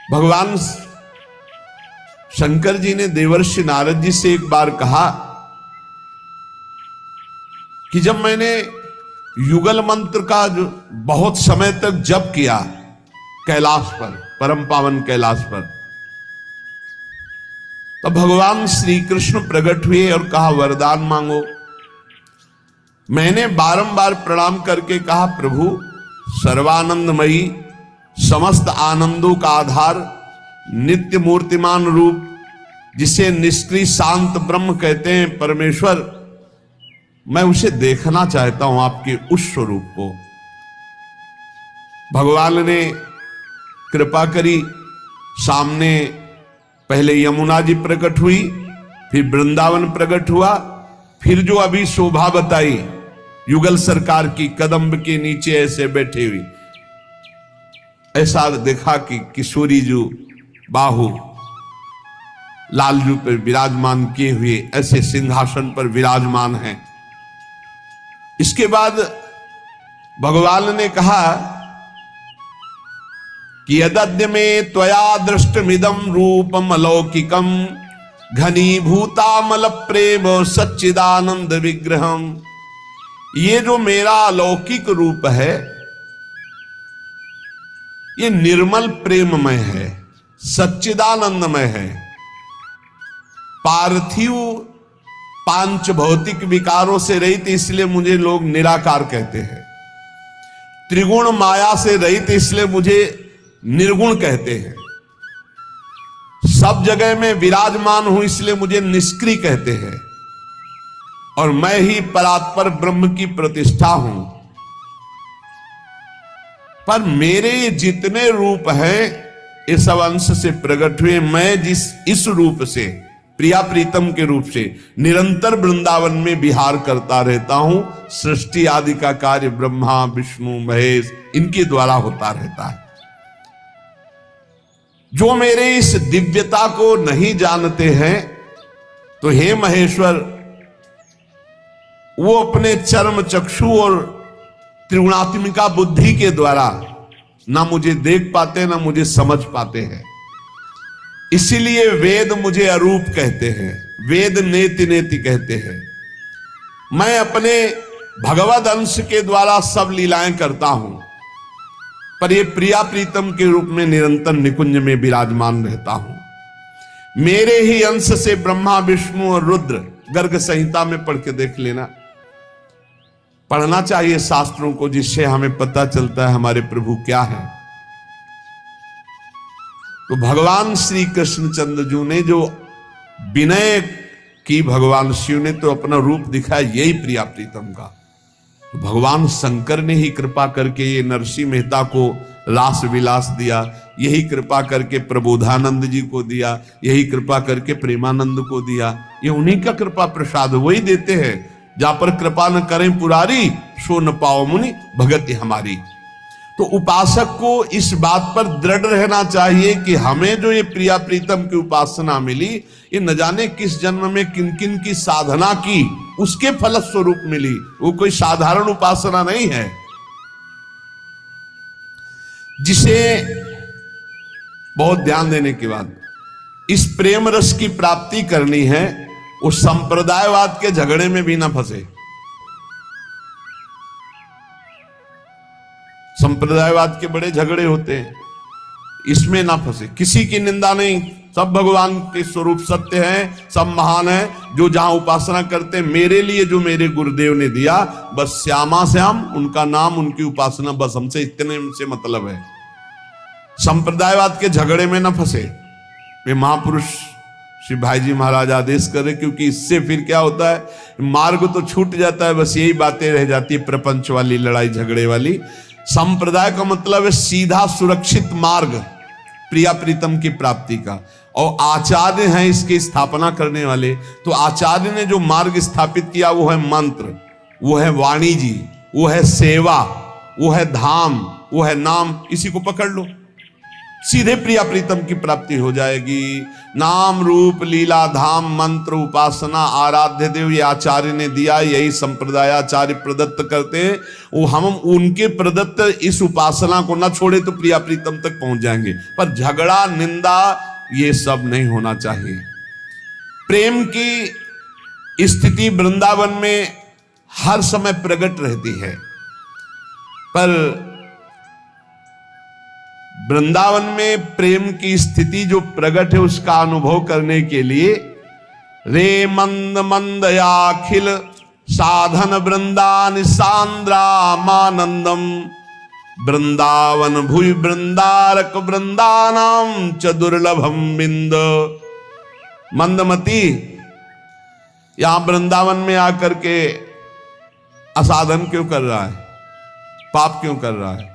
भगवान शंकर जी ने देवर्षि नारद जी से एक बार कहा कि जब मैंने युगल मंत्र का जो बहुत समय तक जप किया कैलाश पर, परम पावन कैलाश पर, तो भगवान श्री कृष्ण प्रकट हुए और कहा वरदान मांगो। मैंने बारंबार प्रणाम करके कहा प्रभु सर्वानंदमयी, समस्त आनंदों का आधार, नित्य मूर्तिमान रूप, जिसे निष्क्रिय शांत ब्रह्म कहते हैं परमेश्वर, मैं उसे देखना चाहता हूं, आपके उस स्वरूप को। भगवान ने कृपा करी, सामने पहले यमुना जी प्रकट हुई, फिर वृंदावन प्रकट हुआ, फिर जो अभी शोभा बताई युगल सरकार की, कदम्ब के नीचे ऐसे बैठे हुई, ऐसा देखा कि किशोरी जो बाहु लालजू पर विराजमान किए हुए ऐसे सिंहासन पर विराजमान हैं। इसके बाद भगवान ने कहा कि यदद्य में त्वया दृष्टमिदं रूपम अलौकिकम घनीभूतामल प्रेम सच्चिदानंद विग्रहम। ये जो मेरा अलौकिक रूप है ये निर्मल प्रेममय है, सच्चिदानंदमय है। पार्थिव पांच भौतिक विकारों से रहित, इसलिए मुझे लोग निराकार कहते हैं। त्रिगुण माया से रहित, इसलिए मुझे निर्गुण कहते हैं। सब जगह में विराजमान हूं, इसलिए मुझे निष्क्रिय कहते हैं। और मैं ही परात्पर ब्रह्म की प्रतिष्ठा हूं। पर मेरे जितने रूप हैं ये सब अंश से प्रकट हुए। मैं जिस इस रूप से, प्रिया प्रीतम के रूप से निरंतर वृंदावन में विहार करता रहता हूं। सृष्टि आदि का कार्य ब्रह्मा विष्णु महेश इनके द्वारा होता रहता है। जो मेरे इस दिव्यता को नहीं जानते हैं, तो हे महेश्वर, वो अपने चर्म चक्षु और त्रिगुणात्मिका बुद्धि के द्वारा ना मुझे देख पाते, ना मुझे समझ पाते हैं। इसीलिए वेद मुझे अरूप कहते हैं, वेद नेति नेति कहते हैं। मैं अपने भगवद अंश के द्वारा सब लीलाएं करता हूं, पर ये प्रिया प्रीतम के रूप में निरंतर निकुंज में विराजमान रहता हूं। मेरे ही अंश से ब्रह्मा विष्णु और रुद्र, गर्ग संहिता में पढ़ के देख लेना। पढ़ना चाहिए शास्त्रों को, जिससे हमें पता चलता है हमारे प्रभु क्या है। तो भगवान श्री कृष्णचंद्र जी ने जो विनय की, भगवान शिव ने तो अपना रूप दिखाया यही प्रिया प्रीतम का। तो भगवान शंकर ने ही कृपा करके ये नरसिंह मेहता को रास विलास दिया, यही कृपा करके प्रबोधानंद जी को दिया, यही कृपा करके प्रेमानंद को दिया। ये उन्हीं का कृपा प्रसाद, वही देते हैं। जहां पर कृपा न करें पुरारी, सो न पाओ मुनि भगति हमारी। तो उपासक को इस बात पर दृढ़ रहना चाहिए कि हमें जो ये प्रिया प्रीतम की उपासना मिली, ये न जाने किस जन्म में किन किन की साधना की, उसके फलस्वरूप मिली। वो कोई साधारण उपासना नहीं है। जिसे बहुत ध्यान देने के बाद इस प्रेम रस की प्राप्ति करनी है, उस संप्रदायवाद के झगड़े में भी ना फंसे। संप्रदायवाद के बड़े झगड़े होते हैं, इसमें ना फंसे। किसी की निंदा नहीं, सब भगवान के स्वरूप सत्य हैं, सब महान हैं। जो जहां उपासना करते हैं, मेरे लिए जो मेरे गुरुदेव ने दिया, बस श्यामा श्याम उनका नाम, उनकी उपासना, बस हमसे इतने से मतलब है। संप्रदायवाद के झगड़े में ना फंसे। वे महापुरुष श्री भाई जी महाराज आदेश करे, क्योंकि इससे फिर क्या होता है, मार्ग तो छूट जाता है, बस यही बातें रह जाती है, प्रपंच वाली, लड़ाई झगड़े वाली। संप्रदाय का मतलब है सीधा सुरक्षित मार्ग प्रिया प्रीतम की प्राप्ति का। और आचार्य हैं इसकी स्थापना करने वाले। तो आचार्य ने जो मार्ग स्थापित किया वो है मंत्र, वो है वाणी जी, वो है सेवा, वो है धाम, वो है नाम। इसी को पकड़ लो। सीधे प्रिया प्रीतम की प्राप्ति हो जाएगी। नाम रूप लीला धाम मंत्र उपासना आराध्य देव ये आचार्य ने दिया, यही संप्रदाय आचार्य प्रदत्त करते हैं। वो हम उनके प्रदत्त इस उपासना को ना छोड़े तो प्रिया प्रीतम तक पहुंच जाएंगे, पर झगड़ा निंदा ये सब नहीं होना चाहिए। प्रेम की स्थिति वृंदावन में हर समय प्रकट रहती है, पर वृंदावन में प्रेम की स्थिति जो प्रकट है उसका अनुभव करने के लिए रे मंद मंदयाखिल साधन वृंदान सांद्रामानंदम वृंदावन भुवि वृंदारक वृंदानाम च दुर्लभम बिंद। मंदमती यहां वृंदावन में आकर के असाधन क्यों कर रहा है, पाप क्यों कर रहा है?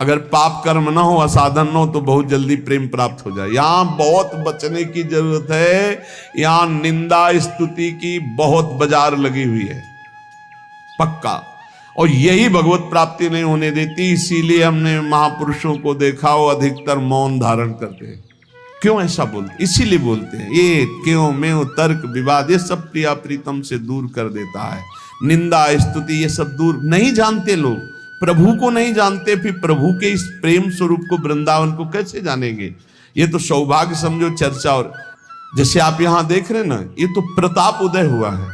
अगर पाप कर्म ना हो, असाधन न हो तो बहुत जल्दी प्रेम प्राप्त हो जाए। यहां बहुत बचने की जरूरत है। यहां निंदा स्तुति की बहुत बाजार लगी हुई है, पक्का, और यही भगवत प्राप्ति नहीं होने देती। इसीलिए हमने महापुरुषों को देखा हो अधिकतर मौन धारण करते हैं। क्यों ऐसा बोलते? इसीलिए बोलते हैं ये क्यों में तर्क विवाद ये सब प्रिया प्रीतम से दूर कर देता है। निंदा स्तुति ये सब दूर नहीं जानते लोग, प्रभु को नहीं जानते, फिर प्रभु के इस प्रेम स्वरूप को वृंदावन को कैसे जानेंगे? ये तो सौभाग्य समझो चर्चा। और जैसे आप यहां देख रहे हैं ना, ये तो प्रताप उदय हुआ है,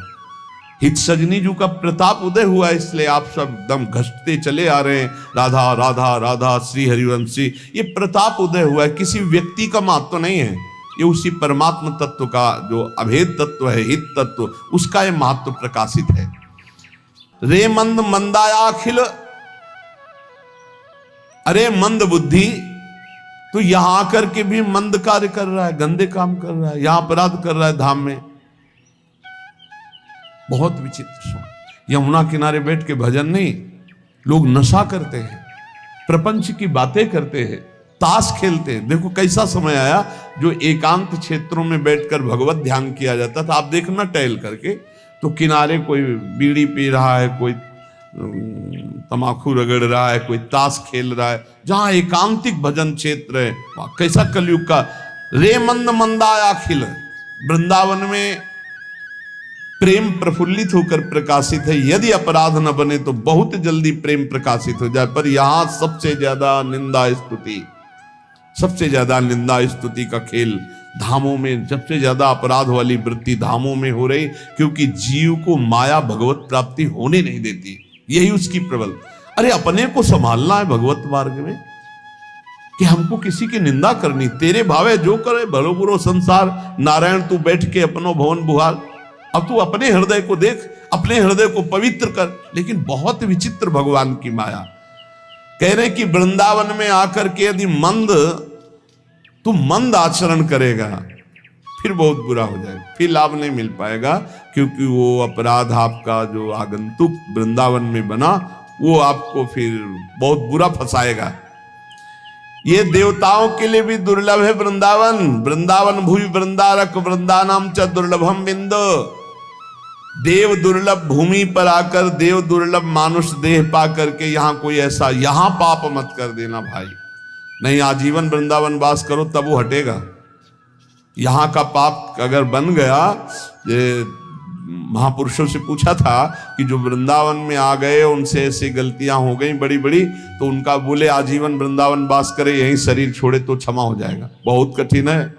हित सजनी जी का प्रताप उदय हुआ है, इसलिए आप सब दम घसते चले आ रहे हैं, राधा राधा राधा श्री हरिवंशी। ये प्रताप उदय हुआ है, किसी व्यक्ति का महत्व तो नहीं है, ये उसी परमात्मा तत्व का जो अभेद तत्व है, हित तत्व, उसका ये महत्व प्रकाशित है। रे मंद मंदायाखिल, अरे मंद बुद्धि, तो यहां आकर के भी मंद कार्य कर रहा है, गंदे काम कर रहा है, यहां अपराध कर रहा है धाम में। बहुत विचित्र। यमुना किनारे बैठ के भजन नहीं, लोग नशा करते हैं, प्रपंच की बातें करते हैं, ताश खेलते हैं। देखो कैसा समय आया जो एकांत क्षेत्रों में बैठकर भगवत ध्यान किया जाता था। आप देखना टहल करके तो किनारे कोई बीड़ी पी रहा है, कोई तमाकू रगड़ रहा है, कोई ताश खेल रहा है। जहां एकांतिक भजन क्षेत्र है, कैसा कलयुग का रे मंद मंदायाखिल। वृंदावन में प्रेम प्रफुल्लित होकर प्रकाशित है। यदि अपराध न बने तो बहुत जल्दी प्रेम प्रकाशित हो जाए, पर यहां सबसे ज्यादा निंदा स्तुति, सबसे ज्यादा निंदा स्तुति का खेल धामों में, सबसे ज्यादा अपराध वाली वृत्ति धामों में हो रही, क्योंकि जीव को माया भगवत प्राप्ति होने नहीं देती, यही उसकी प्रबल। अरे अपने को संभालना है भगवत मार्ग में, कि हमको किसी की निंदा करनी, तेरे भावे जो करे भलो बुरो संसार, नारायण तू बैठ के अपनो भवन बुहार। अब तू अपने हृदय को देख, अपने हृदय को पवित्र कर। लेकिन बहुत विचित्र भगवान की माया। कह रहे कि वृंदावन में आकर के यदि तू मंद आचरण करेगा फिर बहुत बुरा हो जाएगा, फिर लाभ नहीं मिल पाएगा, क्योंकि वो अपराध आपका जो आगंतुक वृंदावन में बना वो आपको फिर बहुत बुरा फंसाएगा। ये देवताओं के लिए भी दुर्लभ है वृंदावन। वृंदावन भूमि वृंदारक वृंदानाम च दुर्लभम बिंद। देव दुर्लभ भूमि पर आकर, देव दुर्लभ मानुष देह पा करके यहाँ कोई ऐसा, यहाँ पाप मत कर देना भाई, नहीं आजीवन वृंदावन वास करो तब वो हटेगा। यहाँ का पाप अगर बन गया, महापुरुषों से पूछा था कि जो वृंदावन में आ गए उनसे ऐसी गलतियां हो गई बड़ी बड़ी, तो उनका बोले आजीवन वृंदावन वास करे, यहीं शरीर छोड़े तो क्षमा हो जाएगा। बहुत कठिन है,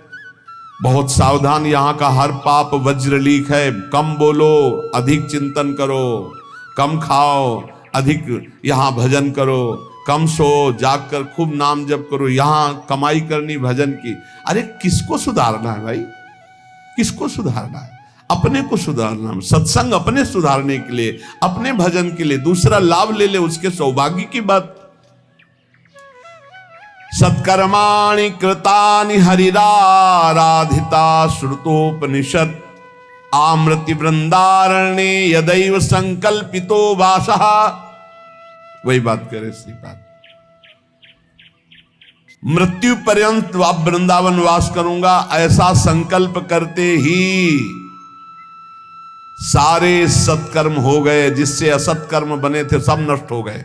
बहुत सावधान। यहाँ का हर पाप वज्रलीक है। कम बोलो, अधिक चिंतन करो, कम खाओ, अधिक यहाँ भजन करो, कम सो, जागकर खूब नाम जप करो, यहाँ कमाई करनी भजन की। अरे किसको सुधारना है भाई, किसको सुधारना है? अपने को सुधारना। सत्संग अपने सुधारने के लिए, अपने भजन के लिए, दूसरा लाभ ले ले उसके सौभाग्य की बात। सत्कर्माणि कृतानि हरिराराधिता श्रुतोपनिषद आमृति वृंदारण्ये यदैव संकल्पितो वासः। वही बात करे श्रीपाद। मृत्यु पर्यंत आप वृंदावन वास करूंगा ऐसा संकल्प करते ही सारे सत्कर्म हो गए, जिससे असत्कर्म बने थे सब नष्ट हो गए।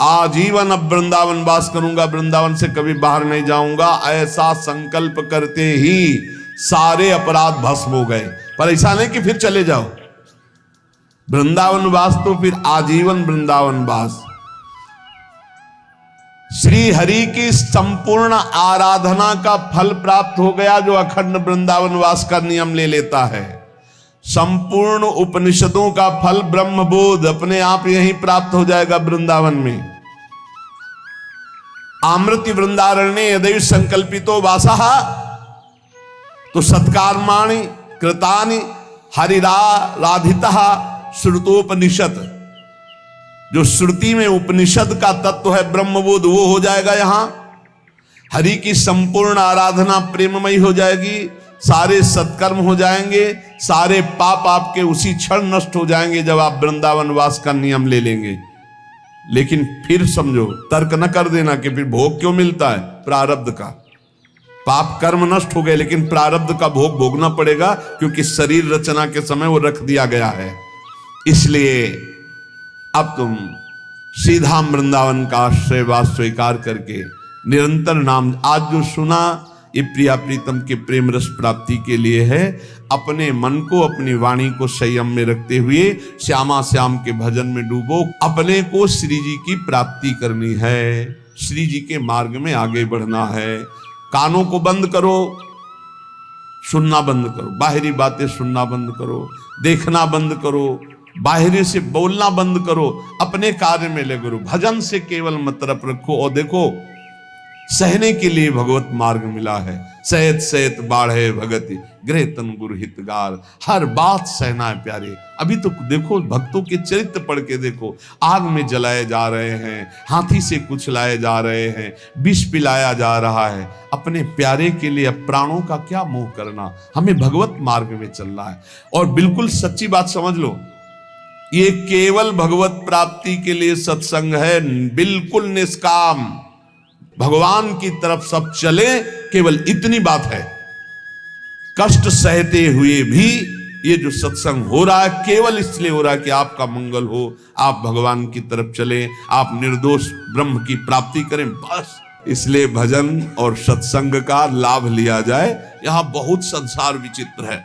आजीवन अब वृंदावन वास करूंगा, वृंदावन से कभी बाहर नहीं जाऊंगा, ऐसा संकल्प करते ही सारे अपराध भस्म हो गए। पर ऐसा नहीं कि फिर चले जाओ, वृंदावन वास तो फिर आजीवन वृंदावन वास। श्री हरि की संपूर्ण आराधना का फल प्राप्त हो गया जो अखंड वृंदावन वास का नियम ले लेता है। संपूर्ण उपनिषदों का फल ब्रह्मबोध अपने आप यहीं प्राप्त हो जाएगा वृंदावन में। आमृति वृंदारण्ये यदि संकल्पितो वासः, तो सत्कर्माणि कृतानि हरिराराधितः श्रुतोपनिषद, जो श्रुति में उपनिषद का तत्व है ब्रह्मबोध वो हो जाएगा। यहां हरि की संपूर्ण आराधना प्रेममयी हो जाएगी, सारे सत्कर्म हो जाएंगे, सारे पाप आपके उसी क्षण नष्ट हो जाएंगे जब आप वृंदावन वास का नियम ले लेंगे। लेकिन फिर समझो, तर्क न कर देना कि फिर भोग क्यों मिलता है, प्रारब्ध का। पाप कर्म नष्ट हो गए लेकिन प्रारब्ध का भोग भोगना पड़ेगा, क्योंकि शरीर रचना के समय वो रख दिया गया है। इसलिए अब तुम सीधा वृंदावन का आश्रयवास स्वीकार करके निरंतर नाम, आज जो सुना ये प्रिया प्रीतम के प्रेम रस प्राप्ति के लिए है। अपने मन को, अपनी वाणी को संयम में रखते हुए श्यामा श्याम के भजन में डूबो। अपने को श्री जी की प्राप्ति करनी है, श्री जी के मार्ग में आगे बढ़ना है। कानों को बंद करो, सुनना बंद करो, बाहरी बातें सुनना बंद करो, देखना बंद करो, बाहरी से बोलना बंद करो, अपने कार्य में लगे रहो। भजन से केवल मतलब रखो। और देखो, सहने के लिए भगवत मार्ग मिला है। सहत सहत बाढ़े भगति गृह तन गुरु हितगार, हर बात सहना है प्यारे। अभी तो देखो, भक्तों के चरित्र पढ़ के देखो, आग में जलाए जा रहे हैं, हाथी से कुछ लाए जा रहे हैं, विष पिलाया जा रहा है। अपने प्यारे के लिए प्राणों का क्या मोह करना, हमें भगवत मार्ग में चलना है। और बिल्कुल सच्ची बात समझ लो, ये केवल भगवत प्राप्ति के लिए सत्संग है, बिल्कुल निष्काम, भगवान की तरफ सब चले, केवल इतनी बात है। कष्ट सहते हुए भी ये जो सत्संग हो रहा है केवल इसलिए हो रहा है कि आपका मंगल हो, आप भगवान की तरफ चले, आप निर्दोष ब्रह्म की प्राप्ति करें, बस। इसलिए भजन और सत्संग का लाभ लिया जाए। यहां बहुत संसार विचित्र है।